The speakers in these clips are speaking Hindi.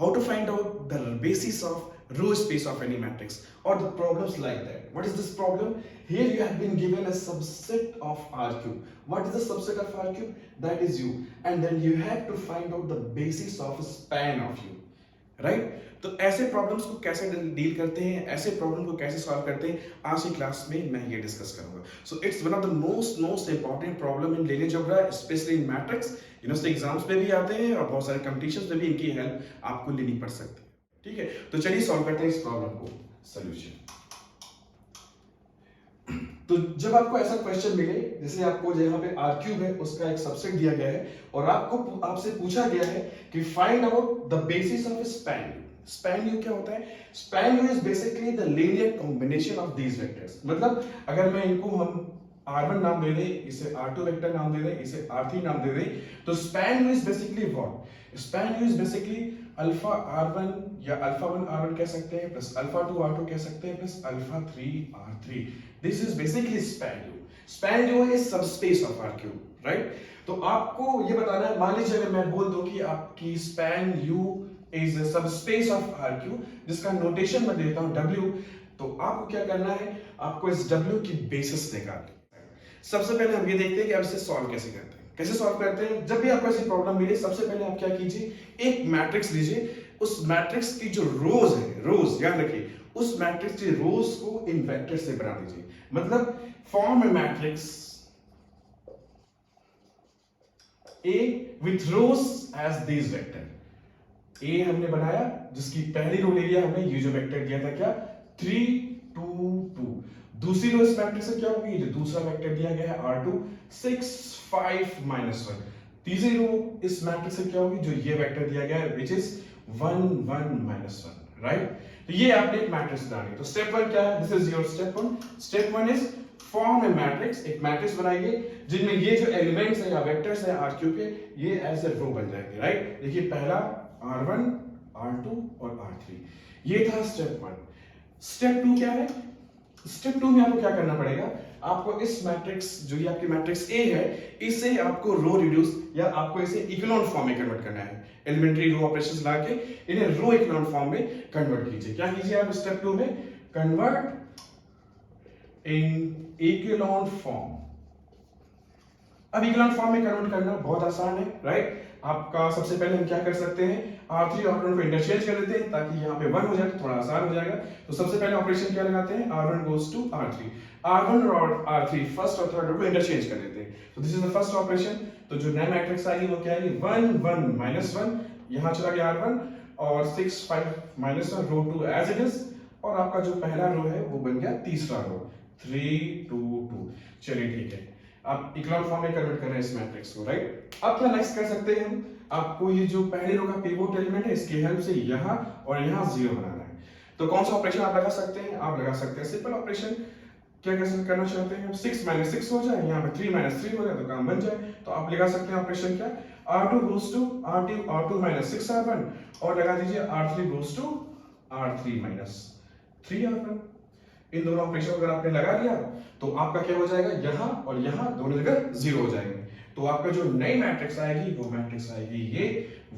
how to find out the basis of row space of any matrix or the problems like that. What is this problem? Here you have been given a subset of R cube. What is the subset of R cube? That is U. And then you have to find out the basis of span of U. Right तो ऐसे प्रॉब्लम्स को कैसे डील करते हैं, ऐसे प्रॉब्लम को कैसे सॉल्व करते हैं, आज की क्लास में मैं ये डिस्कस करूंगा. So it's one of the most important problem in linear algebra, specially in matrix. University exams में भी आते हैं और बहुत सारे कंपटीशंस में भी इनकी हेल्प आपको लेनी पड़ सकती है. ठीक है, तो चलिए सॉल्व करते हैं इस प्रॉब्लम को. सोल्यूशन. तो जब आपको ऐसा क्वेश्चन मिले, जैसे आपको यहाँ पे आर क्यूब है उसका एक सबसेट दिया गया है और आपसे पूछा गया है कि find out the basis of span you. Span you क्या होता है? Span U is basically the linear combination of these vectors. मतलब अगर मैं इनको हम R1 नाम दे दें, इसे R2 वेक्टर नाम दे दें, इसे R3 नाम दे दें, तो span U is basically what? Span U is basically alpha R1 या अल्फा 1 R1 कह सकते हैं प्लस अल्फा 2 R2 कह सकते हैं plus alpha 3 R3. This is basically span you. Span U is subspace of R cube, right? तो आपको ये बताना है, मान लीजिए अगर मैं बोल दूं कि आपकी span U is subspace of R cube, जिसका नोटेशन मैं देता हूं W, तो आपको क्या करना है? आपको इस W की बेसिस निकालनी. सबसे पहले हम ये देखते हैं कि आप इसे सॉल्व कैसे करते हैं. कैसे सॉल्व करते हैं? जब भी आपको ऐसी प्रॉब्लम मिले, सबसे पहले आप क्या कीजिए, एक मैट्रिक्स लीजिए. उस मैट्रिक्स की जो रोज है, रोज याद रखिए, उस मैट्रिक्स की रोज को इन वेक्टर से बना दीजिए. मतलब form A matrix A with rows as these vector. A हमने बनाया जिसकी पहली रो ले लिया हमने, ये जो वेक्टर दिया था क्या, 3 2 2. दूसरी रो इस मैट्रिक्स से क्या होगी? जो दूसरा वेक्टर दिया गया है R2, 6 5 -1. तीसरी रो इस मैट्रिक्स से क्या होगी? जो ये वेक्टर दिया गया है which is 1 1 -1, राइट? तो ये आपने एक मैट्रिक्स बनानी. तो स्टेप 1 क्या है? This is your step 1. Step 1 is form A matrix. एक मैट्रिक्स बनाइए जिनमें ये जो एलिमेंट्स है या वेक्टर्स है R क्यूब के, ये एज ए रो बन जाएंगे, राइट? देखिए पहला R1 R2 और R3. ये था स्टेप 1. स्टेप 2 क्या है? स्टेप 2 में आपको क्या करना पड़ेगा? आपको इस मैट्रिक्स, जो ये आपकी मैट्रिक्स A है, इसे आपको रो रिड्यूस या आपको इसे इक्लोन फॉर्म में कन्वर्ट करना है. एलिमेंट्री रो ऑपरेशंस लाके इन्हें रो इक्लोन फॉर्म में कन्वर्ट कीजिए. क्या कीजिए आप स्टेप 2 में? Convert in echelon form. अब इक्लोन फॉर्म में कन्वर्ट करना बहुत आसान है, राइट? आपका सबसे पहले हम क्या कर सकते हैं, R3 और R1 को इंटरचेंज कर देते हैं ताकि यहाँ पे 1 हो जाए, थोड़ा आसान हो जाएगा. तो सबसे पहले ऑपरेशन क्या लगाते हैं? R1 goes to R3. R1 और R3 फर्स्ट और थर्ड को इंटरचेंज कर देते हैं. तो this is the first operation. तो जो नया मैट्रिक्स आएगी वो क्या आएगी? 1 1 -1. यहाँ चला गया R1 और 6 5 -1, रो 2 एज इट इज. और आपका जो पहला रो है वो बन गया तीसरा रो, 3 2 2. चलिए ठीक है, आप इक्लोन फॉर्म में कन्वर्ट कर रहे हैं इस मैट्रिक्स को, राइट? अब क्या नेक्स्ट कर सकते हैं हम? आपको ये जो पहले रो का पिवोट एलिमेंट है, इसकी हेल्प से यहाँ और यहाँ 0 बनाना है. तो कौन सा ऑपरेशन आप लगा सकते हैं? आप लगा सकते हैं सिंपल ऑपरेशन. क्या करना चाहते हैं? 6 -6 हो जाए, यहाँ पे 3 -3 हो जाए तो काम बन जाए. तो आप लगा सकते हैं ऑपरेशन क्या, R2 goes to R2 -6 R1 और लगा दीजिए R3 goes to R3 -3 R1. इन दोनों ऑपरेशन अगर आपने लगा लिया तो आपका क्या हो जाएगा, यहाँ और यहाँ दोनों जगह 0 हो जाएंगे. तो आपका जो नई मैट्रिक्स आएगी वो मैट्रिक्स आएगी ये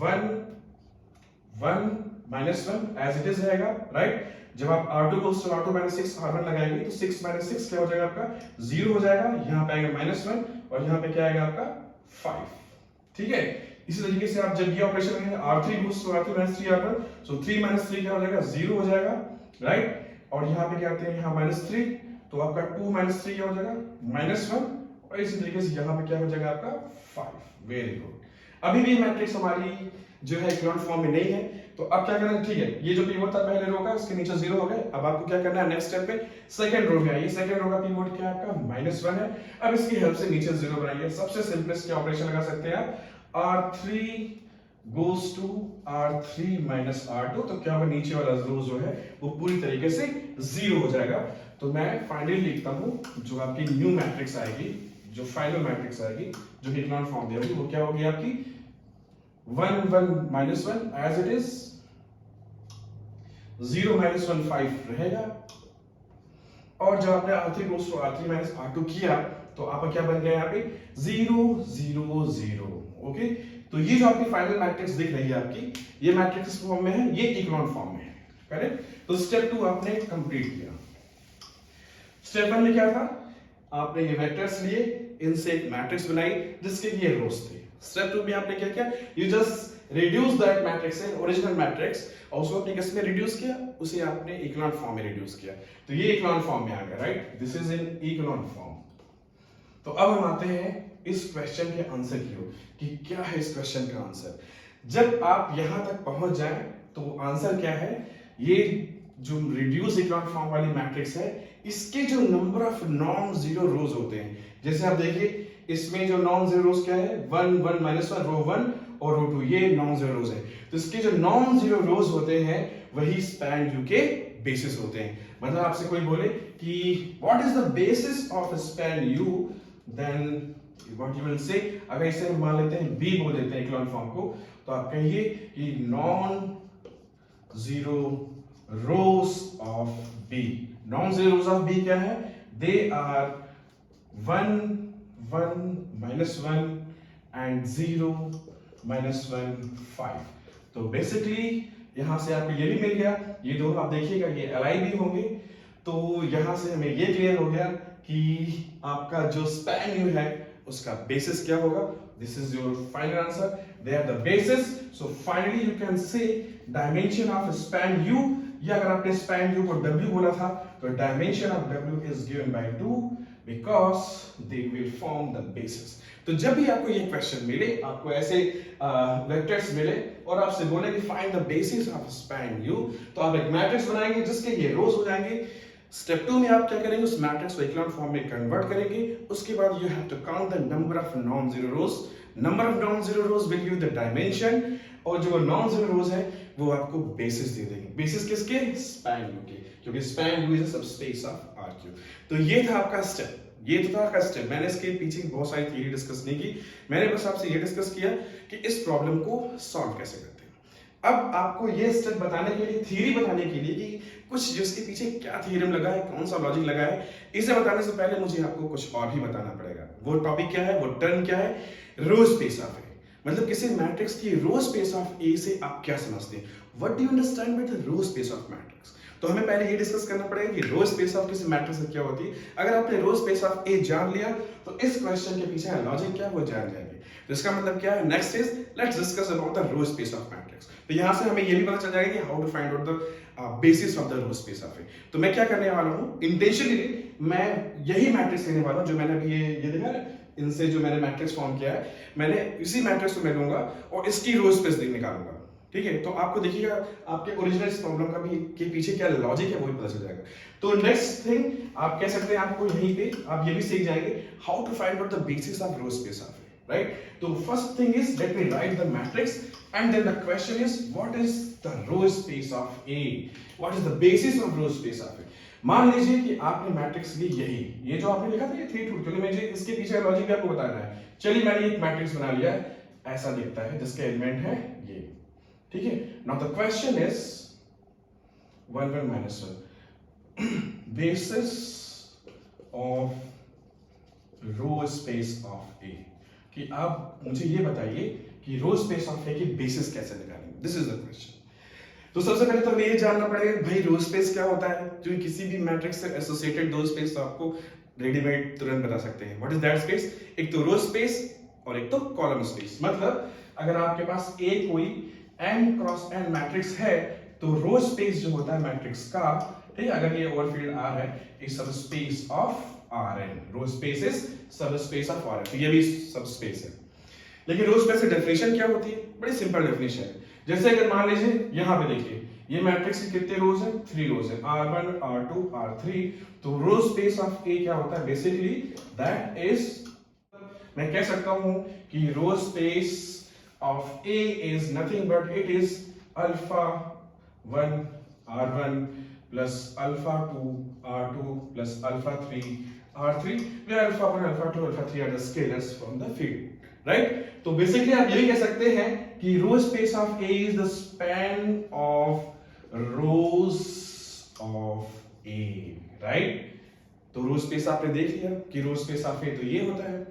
1 1 -1 एज इट इज रहेगा, राइट? जब आप R2 goes to R2 -6 R1 लगाएंगे तो 6 -6 क्या हो जाएगा? आपका 0 हो जाएगा. यहाँ पे आएगा -1 और यहाँ पे क्या आएगा आपका 5. ठीक है, इसी तरीके से आप जब ये ऑपरेशन करेंगे R3 goes to R2 -3 R1, so 3 -3 क्या हो जाएगा? 0 हो जाएगा, राइट? और यहाँ पे क्या आते हैं? यहाँ -3, तो आपका 2 -3 क्या हो जाएगा? -1. और इसी तरीके से यहाँ पे क्या हो जाएगा? आपका 5. Very good. अभी भी मैट्रिक्स हमारी जो है इक्लोन फॉर्म में नहीं है. तो अब क्या करना है? ठीक है, ये जो पिवोट था पहले रो का, उसके नीचे 0 हो गए. अब आपको क्या करना है? नेक्स्ट स्टेप पे सेकंड रो में आइए. सेकंड रो का पिवोट क्या है? आपका -1 है. अब इसकी हेल्प से नीचे 0 बनाइए. सबसे सिंपलेस्ट क्या ऑपरेशन लगा सकते हैं आप? R3 goes to R3 R2. तो क्या होगा? नीचे वाला रो जो है वो पूरी तरीके से 0 हो जाएगा. तो मैं फाइनली लिखता हूं, जो आपकी न्यू मैट्रिक्स आएगी, जो फाइनल मैट्रिक्स आएगी, जो इक्लोन फॉर्म में होगी, वो क्या होगी आपकी? 1 1 -1 एज इट इज, 0 -1 5 रहेगा. और जब आपने R3 goes to R3 R2 किया तो आपका क्या बन गया? यहाँ पे 0 0 0. ओके, तो ये जो आपकी फाइनल मैट्रिक्स दिख रही है आपकी, ये मैट्रिक्स फॉर्म में है, ये इक्लोन फॉर्म में है, करेक्ट। तो स्टेप 2 आपने कंप्लीट किया। स्टेप 1 में क्या था, आपने ये वेक्टर्स लिए, इनसे एक मैट्रिक्स बनाई जिसके ये रोज थे। स्टेप 2 में आपने क्या किया, you just reduce that matrix in original matrix, और उसको आपने किस में रिड्यूस किया, उसे आपने इक्लोन फॉर्म में रिड्यूस किया। तो ये इक्लोन फॉर्म में आ गया, right, this is in echelon form. तो अब हम आते हैं इस क्वेश्चन के आंसर की ओर कि क्या है इस क्वेश्चन का आंसर। जब आप यहां तक पहुंच जाएं तो आंसर क्या है, ये जो रिड्यूस इक्लोन फॉर्म वाली मैट्रिक्स है, इसके जो नंबर ऑफ नॉन जीरो रोज होते हैं, जैसे आप देखिए इसमें जो नॉन जीरो रोज क्या है, 1 1 -1 रो 1 और रो 2, ये नॉन जीरो रोज है। तो इसके जो नॉन जीरो रोज होते हैं वही स्पैन यू के बेसिस होते हैं। मतलब आपसे कोई बोले कि what is the basis of span U, then what you will say, अगर इसे हम मान लेते हैं बी बोल देते हैं इक्लोन फॉर्म को, तो आप कहिए कि non zero rows of B. Non zero rows of B क्या है, दे आर 1 1 -1 एंड 0 -1 5। तो बेसिकली यहां से आपको ये भी मिल गया, ये दोनों आप देखिएगा ये एलाई भी होंगे। तो यहां से हमें ये क्लियर हो गया कि आपका जो स्पैन यू है उसका बेसिस क्या होगा। This is your final answer, they are the basis. So finally you can say dimension of span U, या अगर आपने स्पैन यू को W बोला था तो dimension of W is given by 2 because they will form the basis. तो जब भी आपको ये क्वेश्चन मिले, आपको ऐसे वेक्टर्स मिले और आपसे बोले कि find the basis of span you, तो आप एक मैट्रिक्स बनाएंगे जिसके ये रोज हो जाएंगे। स्टेप 2 में आप क्या करेंगे, उस मैट्रिक्स को इक्लोन फॉर्म में कन्वर्ट करेंगे। उसके बाद you have to count the number of non zero rows. Number of non zero rows will give the dimension, और जो नॉन जीरो रोज है वो आपको बेसिस दे देंगे। बेसिस किसके, स्पैन यू के, क्योंकि span U is a subspace of RQ. तो ये था आपका स्टेप, ये तो था आपका स्टेप। मैंने इसके पीछे बहुत सारी थ्योरी डिस्कस नहीं की, मैंने बस आपसे ये डिस्कस किया कि इस प्रॉब्लम को सॉल्व कैसे करते हैं। अब आपको ये स्टेप बताने के लिए, थ्योरी बताने के लिए कि कुछ जिसके पीछे क्या थ्योरम लगा है, कौन सा लॉजिक लगा है, इसे बताने से पहले मुझे आपको कुछ और भी बताना पड़ेगा। वो टॉपिक क्या है, वो टर्म क्या है, रो स्पेस ऑफ ए। मतलब किसी मैट्रिक्स की रो स्पेस ऑफ ए से आप क्या समझते हैं, what do you understand by the row space of matrix. तो हमें पहले ये डिस्कस करना पड़ेगा कि रो स्पेस ऑफ किसी मैट्रिक्स क्या होती है। अगर आपने रो स्पेस ऑफ ए जान लिया तो इस क्वेश्चन के पीछे लॉजिक क्या है वो जान जाएंगे। तो इसका मतलब क्या है, next is let's discuss about the row space of matrix. तो यहां से हमें ये भी पता चल जाएगा कि how to find out the basis of the row space of A. तो मैं क्या करने वाला हूं, इंटेंशनली मैं यही मैट्रिक्स लेने वाला हूं जो मैंने अभी ये देखा है, इनसे जो मैंने मैट्रिक्स फॉर्म किया है, मैंने इसी मैट्रिक्स को मैं लूंगा और इसकी रो स्पेस निकालूंगा। ठीक है, तो आपको देखिएगा आपके ओरिजिनल प्रॉब्लम का भी के पीछे क्या लॉजिक है वो भी पता चल जाएगा। तो नेक्स्ट थिंग आप कह सकते हैं, आपको यहीं पे आप ये भी सीख जाएंगे how to find out the basis of row space of A, right. तो first thing is let me write the matrix and then the question is what is the row space of A, what is the basis of row space of A. मान लीजिए कि आपने मैट्रिक्स ली यही, ये जो आपने लिखा था ये 3 2, क्योंकि मुझे इसके पीछे का लॉजिक भी आपको बताना है। चलिए मैंने एक मैट्रिक्स बना लिया है, ऐसा दिखता है जिसके एलिमेंट है ये, ठीक है। Now the question is 1 1 -1 basis of row space of A, कि आप मुझे ये बताइए कि रो स्पेस ऑफ ए की बेसिस कैसे निकालेंगे, दिस इज द क्वेश्चन। तो सबसे पहले तो हमें ये जानना पड़ेगा भाई रो स्पेस क्या होता है। जो किसी भी मैट्रिक्स से एसोसिएटेड रो स्पेस तो आपको रेडीमेड तुरंत बता सकते हैं, व्हाट इज दैट स्पेस। एक तो रो स्पेस और एक तो कॉलम स्पेस। मतलब अगर आपके पास ए कोई n क्रॉस n मैट्रिक्स है तो रो स्पेस जो होता है मैट्रिक्स का, ठीक है, अगर ये ओवरफिल्ड R है, is subspace of Rn। Row space is subspace of Rn, तो ये भी सब स्पेस है। लेकिन रो स्पेस की डेफिनेशन क्या होती है, बड़ी सिंपल डेफिनेशन है। जैसे अगर मान लीजिए यहां पे देखिए ये मैट्रिक्स के कितने रोज हैं, 3 रोज हैं, R1 R2 R3। तो रो स्पेस ऑफ ए क्या होता है, बेसिकली दैट इज, मैं कह सकता हूं कि row space of A is nothing but it is alpha 1 R1 plus alpha 2 R2 plus alpha 3 R3, where alpha 1 alpha 2 alpha 3 are the scalars from the field, right। तो बेसिकली आप ये भी कह सकते हैं कि row space of A is the span of rows of A, right। तो रो स्पेस आपने देख लिया कि रो स्पेस ऑफ A तो ये होता है,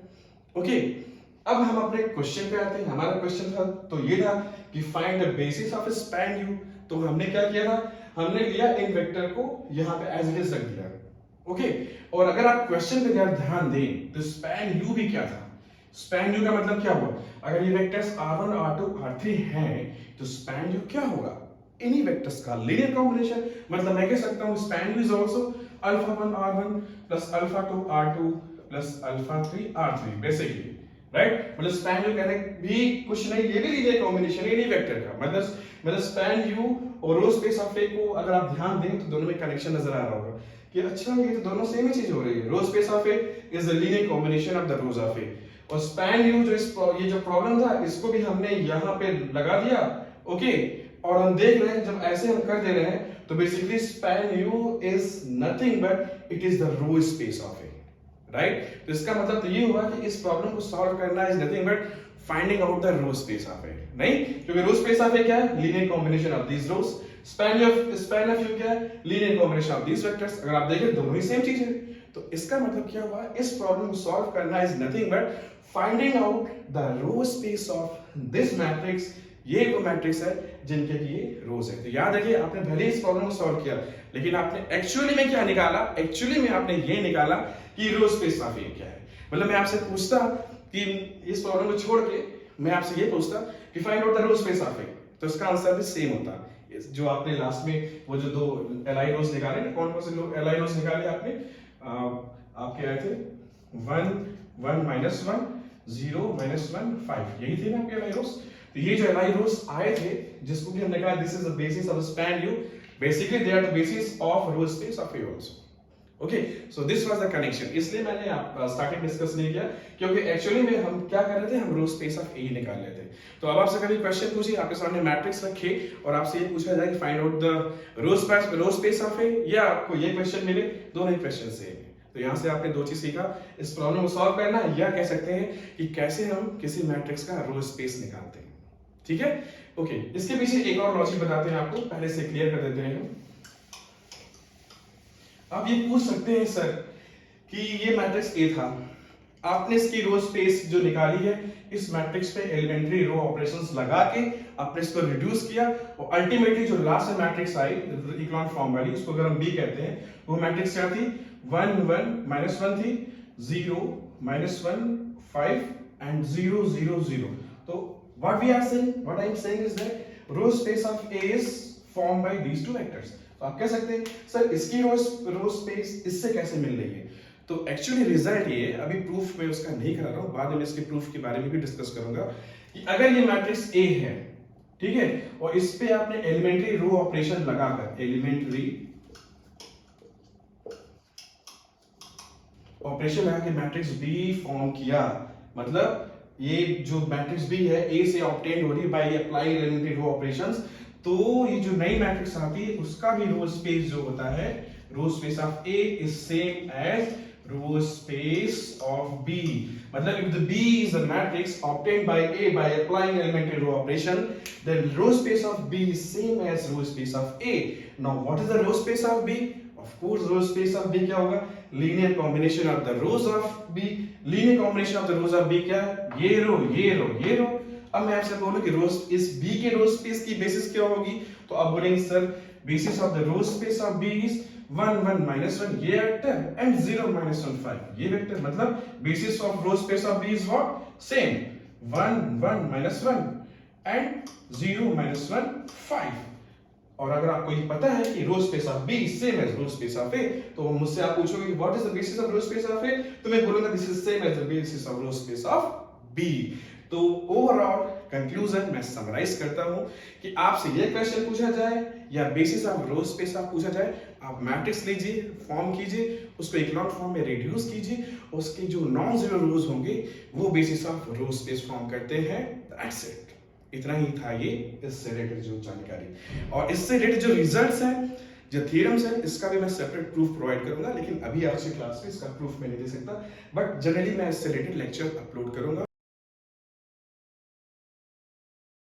ओके। अब हम अपने क्वेश्चन पे आते हैं। हमारा क्वेश्चन था तो ये था कि find the basis of span you. तो हमने क्या किया था, हमने लिया इन वेक्टर को यहाँ पे एज इट इज रख दिया। ओके, और अगर आप क्वेश्चन पे ध्यान दें तो स्पैन यू भी क्या था। स्पैन यू का मतलब क्या हुआ, अगर ये वेक्टर्स r1 r2 r3 हैं तो स्पैन यू क्या होगा, इन्हीं वेक्टर्स का लीनियर कॉम्बिनेशन। मतलब मैं कह सकता हूं span U is also alpha 1 r1 plus alpha 2 r2 plus alpha 3 r3 basically, right. मतलब स्पैन यू कहने भी कुछ नहीं, ये भी लीनियर कॉम्बिनेशन है इन्हीं वेक्टर का। मतलब स्पैन यू और रो स्पेस ऑफ ए को अगर आप ध्यान दें तो दोनों में कनेक्शन नजर आ रहा होगा कि अच्छा ये तो दोनों सेम ही चीज हो रही है। Row space of A is the linear combination of the rows of A, और स्पैन यू ये जो प्रॉब्लम था इसको भी हमने यहाँ पे लगा दिया। ओके, और हम देख रहे हैं जब ऐसे हम कर दे रहे हैं तो basically span U is nothing but it is the row space of A, right. तो इसका मतलब तो ये हुआ कि इस प्रॉब्लम को सॉल्व करना is nothing but finding out the row space of A, नहीं, क्योंकि रो स्पेस ऑफ ए क्या है, linear combination of these rows. Span of U क्या है, linear combination of these vectors. अगर आप देखें दोनों ही सेम चीज है, तो इसका मतलब क्या हुआ, इस प्रॉब्लम को सॉल्व करना is nothing but finding out the row space of this matrix. ये वो मैट्रिक्स है जिनके की ये रोज है। तो याद रखिए, आपने भले इस प्रॉब्लम को सॉल्व किया लेकिन आपने एक्चुअली में क्या निकाला, एक्चुअली में आपने ये निकाला कि रो स्पेस ऑफ ए क्या है। मतलब मैं आपसे पूछता कि इस प्रॉब्लम को छोड़ के मैं आपसे ये पूछता कि find out the row space of A, तो इसका आंसर भी सेम होता। जो आपने लास्ट में वो जो दो एलआई रोज निकाले ना, कौन कौन से लोग एलआई रोज निकाले आपने, आपके आए थे 1 1 माइनस 1 0 माइनस 1 5, यही थे ना आपके एलआई रोज। तो ये जो एलआई रोज आए थे जिसको कि हमने कहा this is the basis of span U, basically they are the basis of row space of A also. Okay, so this was the connection. इसलिए मैंने आप स्टार्टिंग डिस्कस नहीं किया क्योंकि एक्चुअली में हम क्या कर रहे थे, हम रो स्पेस ऑफ ए निकाल रहे थे। तो अब आपसे कभी क्वेश्चन पूछिए, आपके सामने मैट्रिक्स रखे और आपसे ये पूछा जाए कि find out the row space of A, या आपको ये क्वेश्चन मिले, दोनों ही क्वेश्चन सेम है। तो यहाँ से आपने दो चीज सीखा, इस प्रॉब्लम को सॉल्व करना, या कह सकते हैं कि कैसे हम किसी मैट्रिक्स का रो स्पेस निकालते हैं। ठीक है, ओके। इसके पीछे एक और लॉजिक बताते हैं आपको, पहले से क्लियर कर देते हैं हम। आप ये पूछ सकते हैं सर कि ये मैट्रिक्स ए था, आपने इसकी रो स्पेस जो निकाली है इस मैट्रिक्स पे एलिमेंट्री रो ऑपरेशंस लगा के आपने इसको रिड्यूस किया, और अल्टीमेटली जो लास्ट में मैट्रिक्स आई इक्लॉन फॉर्म वाली, उसको अगर हम बी कहते हैं, वो मैट्रिक्स क्या थी, 1 1 माइनस 1 थी, 0 माइनस 1 5 एंड 0 0 0। तो what we are saying, what I am saying is that row space of A is formed by these two vectors। तो आप कह सकते हैं सर इसकी रो स्पेस इससे कैसे मिल रही है। तो एक्चुअली रिजल्ट ये, अभी प्रूफ मैं उसका नहीं करा रहा हूं, बाद में इसके प्रूफ के बारे में भी डिस्कस करूंगा कि अगर ये मैट्रिक्स ए है, ठीक है, और इस पे आपने एलिमेंट्री रो ऑपरेशन लगाकर एलिमेंट्री ऑपरेशन लगा के मैट्रिक्स बी फॉर्म किया, मतलब ये जो मैट्रिक्स बी है ए से ऑब्टेन हो रही है by applying elementary row operations, तो ये जो नई मैट्रिक्स आती है उसका भी रो स्पेस जो होता है, row space of A is same as row space of B. मतलब if the B is a matrix obtained by A by applying elementary row operation, then row space of B is same as row space of A. Now what is the row space of B? Of course row space of B क्या होगा, linear combination of the rows of B। linear combination of the rows of B क्या है, ये रो ये रो ये रो। अब मैं आपसे बोलूं कि रोज इस B के रो स्पेस की बेसिस क्या होगी, तो आप बोलेंगे sir basis of the row space of B is 1 1 minus 1 ये वेक्टर एंड 0 minus 1 5 ये वेक्टर। मतलब basis of row space of B is what, same 1 1 minus 1 and 0 minus 1 5। और अगर आपको ये पता है कि row space of B same as row space of A, तो मुझसे आप पूछोगे what is the basis of row space of A, तो मैं बोलूंगा this is same as the basis of row space of B। तो ओवरऑल कंक्लूजन मैं समराइज करता हूं कि आपसे ये क्वेश्चन पूछा जाए या basis of row space of पूछा जाए, आप मैट्रिक्स लीजिए, फॉर्म कीजिए, उसको इक्लॉन फॉर्म में रिड्यूस कीजिए, उसके जो नॉन जीरो रोज होंगे वो basis of row space form करते हैं। दैट्स इट, इतना ही था ये इससे रिलेटेड जो जानकारी। और इससे रिलेटेड जो रिजल्ट्स हैं, जो थ्योरम्स है, इसका भी मैं सेपरेट प्रूफ प्रोवाइड करूंगा, लेकिन अभी आज की क्लास में इसका प्रूफ मैं नहीं दे सकता, बट जनरली मैं इससे रिलेटेड लेक्चर अपलोड करूंगा।